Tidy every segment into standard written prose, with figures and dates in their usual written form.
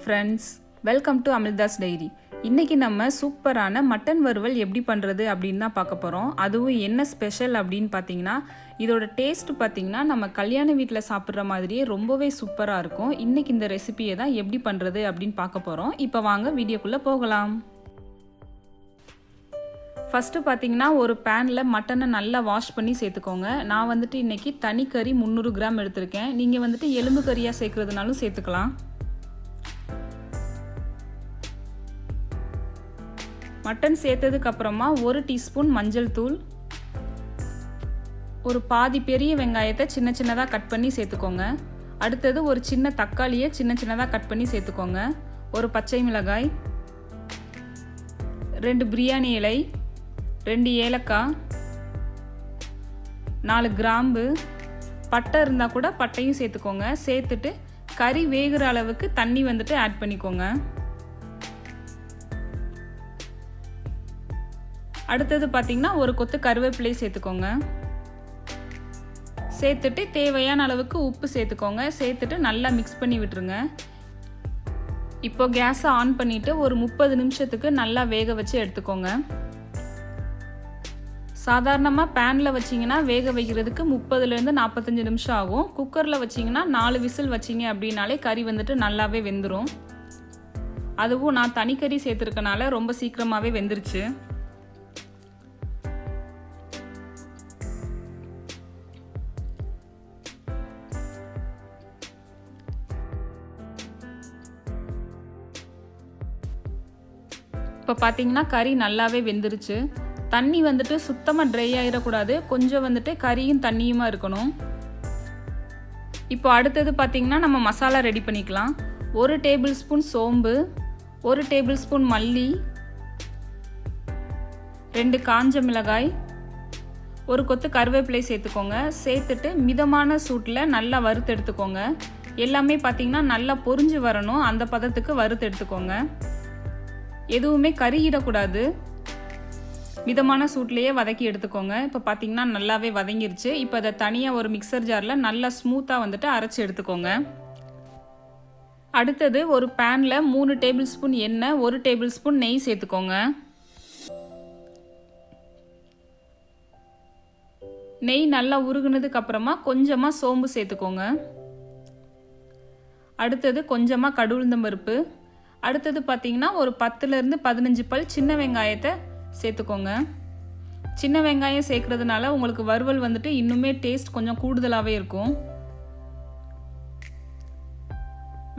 Friends, welcome to Amirtha's diary. இன்றைக்கி நம்ம சூப்பரான மட்டன் வறுவல் எப்படி பண்ணுறது அப்படின்னு தான் பார்க்க போகிறோம். அதுவும் என்ன ஸ்பெஷல் அப்படின்னு பார்த்தீங்கன்னா, இதோட டேஸ்ட் பார்த்தீங்கன்னா நம்ம கல்யாண வீட்டில் சாப்பிட்ற மாதிரியே ரொம்பவே சூப்பராக இருக்கும். இன்றைக்கி இந்த ரெசிபியை தான் எப்படி பண்ணுறது அப்படின்னு பார்க்க போகிறோம். இப்போ வாங்க வீடியோக்குள்ளே போகலாம். ஃபஸ்ட்டு பார்த்தீங்கன்னா ஒரு பேனில் மட்டனை நல்லா வாஷ் பண்ணி சேர்த்துக்கோங்க. நான் வந்துட்டு இன்றைக்கி தனி கறி 300 கிராம் எடுத்திருக்கேன். நீங்கள் வந்துட்டு எலும்பு கறியாக சேர்க்குறதுனாலும் சேர்த்துக்கலாம். மட்டன் சேர்த்ததுக்கு அப்புறமா 1 டீஸ்பூன் மஞ்சள் தூள், ஒரு பாதி பெரிய வெங்காயத்தை சின்ன சின்னதாக கட் பண்ணி சேர்த்துக்கோங்க. அடுத்தது ஒரு சின்ன தக்காளியை சின்ன சின்னதாக கட் பண்ணி சேர்த்துக்கோங்க. ஒரு பச்சை மிளகாய், 2 பிரியாணி இலை, 2 ஏலக்காய், 4 கிராம்பு, பட்டை இருந்தால் கூட பட்டையும் சேர்த்துக்கோங்க. சேர்த்துட்டு கறி வேகிற அளவுக்கு தண்ணி வந்துட்டு ஆட் பண்ணிக்கோங்க. அடுத்தது பார்த்தீங்கன்னா ஒரு கொத்து கருவேப்பிலை சேர்த்துக்கோங்க. சேர்த்துட்டு தேவையான அளவுக்கு உப்பு சேர்த்துக்கோங்க. சேர்த்துட்டு நல்லா மிக்ஸ் பண்ணி விட்டுருங்க. இப்போ கேஸை ஆன் பண்ணிவிட்டு ஒரு 30 நிமிஷத்துக்கு நல்லா வேக வச்சு எடுத்துக்கோங்க. சாதாரணமாக பேனில் வச்சிங்கன்னா வேக வைக்கிறதுக்கு 30லேருந்து 45 நிமிஷம் ஆகும். குக்கரில் வச்சிங்கன்னா 4 விசில் வச்சிங்க அப்படின்னாலே கறி வந்துட்டு நல்லாவே வெந்துடும். அதுவும் நான் தனிக்கறி சேர்த்துருக்கனால ரொம்ப சீக்கிரமாகவே வெந்துருச்சு. இப்போ பார்த்தீங்கன்னா கறி நல்லாவே வெந்துருச்சு. தண்ணி வந்துட்டு சுத்தமாக ட்ரை ஆகிடக்கூடாது. கொஞ்சம் வந்துட்டு கறியும் தண்ணியுமா இருக்கணும். இப்போ அடுத்தது பார்த்தீங்கன்னா நம்ம மசாலா ரெடி பண்ணிக்கலாம். 1 டேபிள் ஸ்பூன் சோம்பு, 1 டேபிள் ஸ்பூன் மல்லி, 2 காஞ்ச மிளகாய், ஒரு கொத்து கருவேப்பிலை சேர்த்துக்கோங்க. சேர்த்துட்டு மிதமான சூட்டில் நல்லா வறுத்து எடுத்துக்கோங்க. எல்லாமே பார்த்தீங்கன்னா நல்லா பொரிஞ்சு வரணும். அந்த பதத்துக்கு வறுத்து எடுத்துக்கோங்க. எதுவுமே கறியிடக்கூடாது. மிதமான சூட்லேயே வதக்கி எடுத்துக்கோங்க. இப்போ பார்த்தீங்கன்னா நல்லாவே வதங்கிருச்சு. இப்போ அதை தனியாக ஒரு மிக்சர் ஜாரில் நல்லா ஸ்மூத்தாக வந்துட்டு அரைச்சி எடுத்துக்கோங்க. அடுத்தது ஒரு பேனில் 3 டேபிள் ஸ்பூன் எண்ணெய், 1 டேபிள் ஸ்பூன் நெய் சேர்த்துக்கோங்க. நெய் நல்லா உருகுனதுக்கு அப்புறமா கொஞ்சமாக சோம்பு சேர்த்துக்கோங்க. அடுத்தது கொஞ்சமாக கடுகுளுந்தம் பருப்பு. அடுத்தது பார்த்தீங்கன்னா ஒரு 10லேருந்து 15 பல் சின்ன வெங்காயத்தை சேர்த்துக்கோங்க. சின்ன வெங்காயம் சேர்க்கறதுனால உங்களுக்கு வறுவல் வந்துட்டு இன்னுமே டேஸ்ட் கொஞ்சம் கூடுதலாகவே இருக்கும்.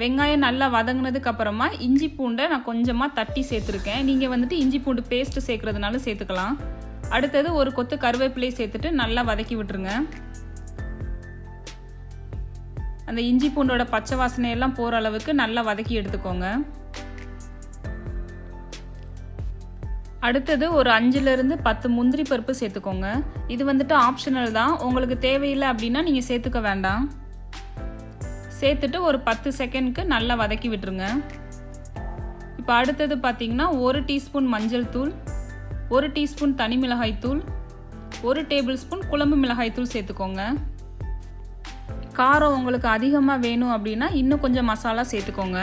வெங்காயம் நல்லா வதங்கினதுக்கு அப்புறமா இஞ்சி பூண்டை நான் கொஞ்சமாக தட்டி சேர்த்துருக்கேன். நீங்கள் வந்துட்டு இஞ்சி பூண்டு பேஸ்ட் சேர்க்கறதுனால சேர்த்துக்கலாம். அடுத்தது ஒரு கொத்து கருவேப்பிலை சேர்த்துட்டு நல்லா வதக்கி விட்டுருங்க. அந்த இஞ்சி பூண்டோட பச்சை வாசனையெல்லாம் போகிற அளவுக்கு நல்லா வதக்கி எடுத்துக்கோங்க. அடுத்தது ஒரு 5லேருந்து 10 முந்திரி பருப்பு சேர்த்துக்கோங்க. இது வந்துட்டு ஆப்ஷனல் தான். உங்களுக்கு தேவையில்லை அப்படின்னா நீங்கள் சேர்த்துக்க வேண்டாம். சேர்த்துட்டு ஒரு 10 செகண்ட்க்கு நல்லா வதக்கி விட்டுருங்க. இப்போ அடுத்தது பார்த்தீங்கன்னா 1 டீஸ்பூன் மஞ்சள் தூள், 1 டீஸ்பூன் தனி மிளகாய் தூள், 1 டேபிள் ஸ்பூன் குழம்பு மிளகாய் தூள் சேர்த்துக்கோங்க. காரம் உங்களுக்கு அதிகமாக வேணும் அப்படின்னா இன்னும் கொஞ்சம் மசாலா சேர்த்துக்கோங்க.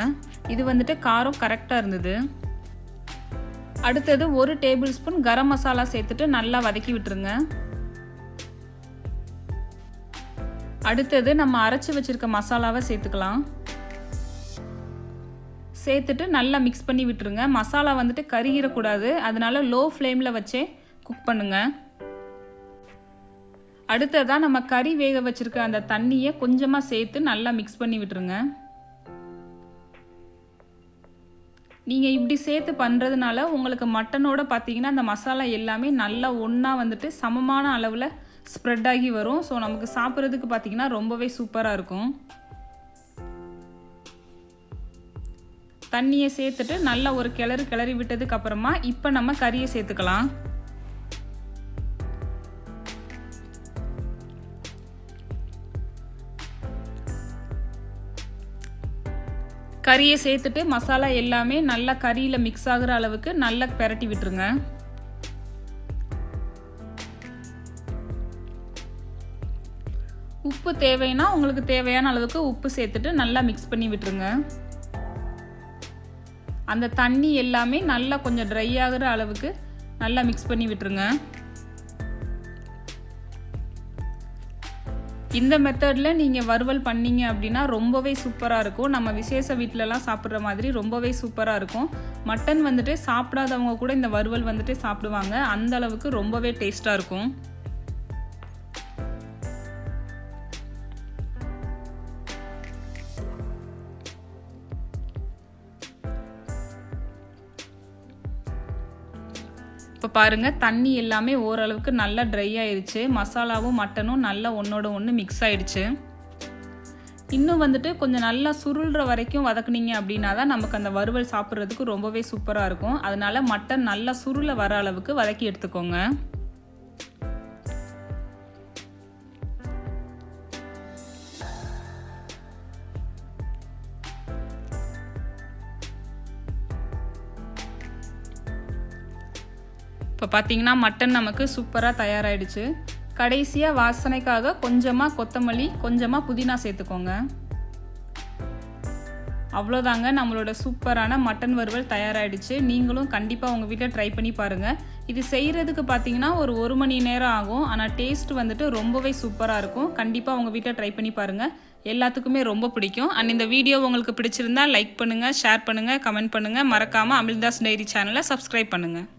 இது வந்துட்டு காரம் கரெக்டாக இருந்தது. அடுத்தது 1 டேபிள் ஸ்பூன் கரம் மசாலா சேர்த்துட்டு நல்லா வதக்கி விட்டுருங்க. அடுத்தது நம்ம அரைச்சி வச்சிருக்க மசாலாவை சேர்த்துக்கலாம். சேர்த்துட்டு நல்லா மிக்ஸ் பண்ணி விட்டுருங்க. மசாலா வந்துட்டு கருகிடக்கூடாது. அதனால லோ ஃப்ளேமில் வச்சே குக் பண்ணுங்க. அடுத்ததான் நம்ம கறி வேக வச்சிருக்க அந்த தண்ணியை கொஞ்சமாக சேர்த்து நல்லா மிக்ஸ் பண்ணி விட்டுருங்க. நீங்கள் இப்படி சேர்த்து பண்ணுறதுனால உங்களுக்கு மட்டனோட பார்த்தீங்கன்னா அந்த மசாலா எல்லாமே நல்லா ஒன்றா வந்துட்டு சமமான அளவில் ஸ்ப்ரெட் ஆகி வரும். ஸோ நமக்கு சாப்பிட்றதுக்கு பார்த்தீங்கன்னா ரொம்பவே சூப்பராக இருக்கும். தண்ணியை சேர்த்துட்டு நல்லா ஒரு கிளறி விட்டதுக்கு அப்புறமா இப்போ நம்ம கறியை சேர்த்துக்கலாம். கறியை சேர்த்துட்டு மசாலா எல்லாமே நல்லா கறியில் மிக்ஸ் ஆகுற அளவுக்கு நல்லா பெரட்டி விட்டுருங்க. உப்பு தேவைன்னா உங்களுக்கு தேவையான அளவுக்கு உப்பு சேர்த்துட்டு நல்லா மிக்ஸ் பண்ணி விட்டுருங்க. அந்த தண்ணி எல்லாமே நல்லா கொஞ்சம் ட்ரை ஆகிற அளவுக்கு நல்லா மிக்ஸ் பண்ணி விட்டுருங்க. இந்த மெத்தடில் நீங்கள் வறுவல் பண்ணீங்க அப்படின்னா ரொம்பவே சூப்பராக இருக்கும். நம்ம விசேஷ வீட்டிலலாம் சாப்பிட்ற மாதிரி ரொம்பவே சூப்பராக இருக்கும். மட்டன் வந்துட்டு சாப்பிடாதவங்க கூட இந்த வறுவல் வந்துட்டு சாப்பிடுவாங்க. அந்த அளவுக்கு ரொம்பவே டேஸ்ட்டாக இருக்கும். இப்போ பாருங்கள், தண்ணி எல்லாமே ஓரளவுக்கு நல்லா ட்ரை ஆயிடுச்சு. மசாலாவும் மட்டனும் நல்லா ஒன்றோட ஒன்று மிக்ஸ் ஆயிடுச்சு. இன்னும் வந்துட்டு கொஞ்சம் நல்லா சுருள்ற வரைக்கும் வதக்குனீங்க அப்படின்னா தான் நமக்கு அந்த வறுவல் சாப்பிட்றதுக்கு ரொம்பவே சூப்பராக இருக்கும். அதனால மட்டன் நல்லா சுருள வர அளவுக்கு வதக்கி எடுத்துக்கோங்க. இப்போ பார்த்தீங்கன்னா மட்டன் நமக்கு சூப்பராக தயாராகிடுச்சு. கடைசியாக வாசனைக்காக கொஞ்சமாக கொத்தமல்லி, கொஞ்சமாக புதினா சேர்த்துக்கோங்க. அவ்வளோதாங்க, நம்மளோட சூப்பரான மட்டன் வறுவல் தயாராகிடுச்சு. நீங்களும் கண்டிப்பாக உங்கள் வீட்டில் ட்ரை பண்ணி பாருங்கள். இது செய்கிறதுக்கு பார்த்தீங்கன்னா ஒரு மணி நேரம் ஆகும். ஆனால் டேஸ்ட் வந்துட்டு ரொம்பவே சூப்பராக இருக்கும். கண்டிப்பாக உங்கள் வீட்டில் ட்ரை பண்ணி பாருங்கள். எல்லாத்துக்குமே ரொம்ப பிடிக்கும். அண்ட் இந்த வீடியோ உங்களுக்கு பிடிச்சிருந்தா லைக் பண்ணுங்கள், ஷேர் பண்ணுங்கள், கமெண்ட் பண்ணுங்கள். மறக்காமல் அமில்தாஸ் டைரி சேனலை சப்ஸ்கிரைப் பண்ணுங்கள்.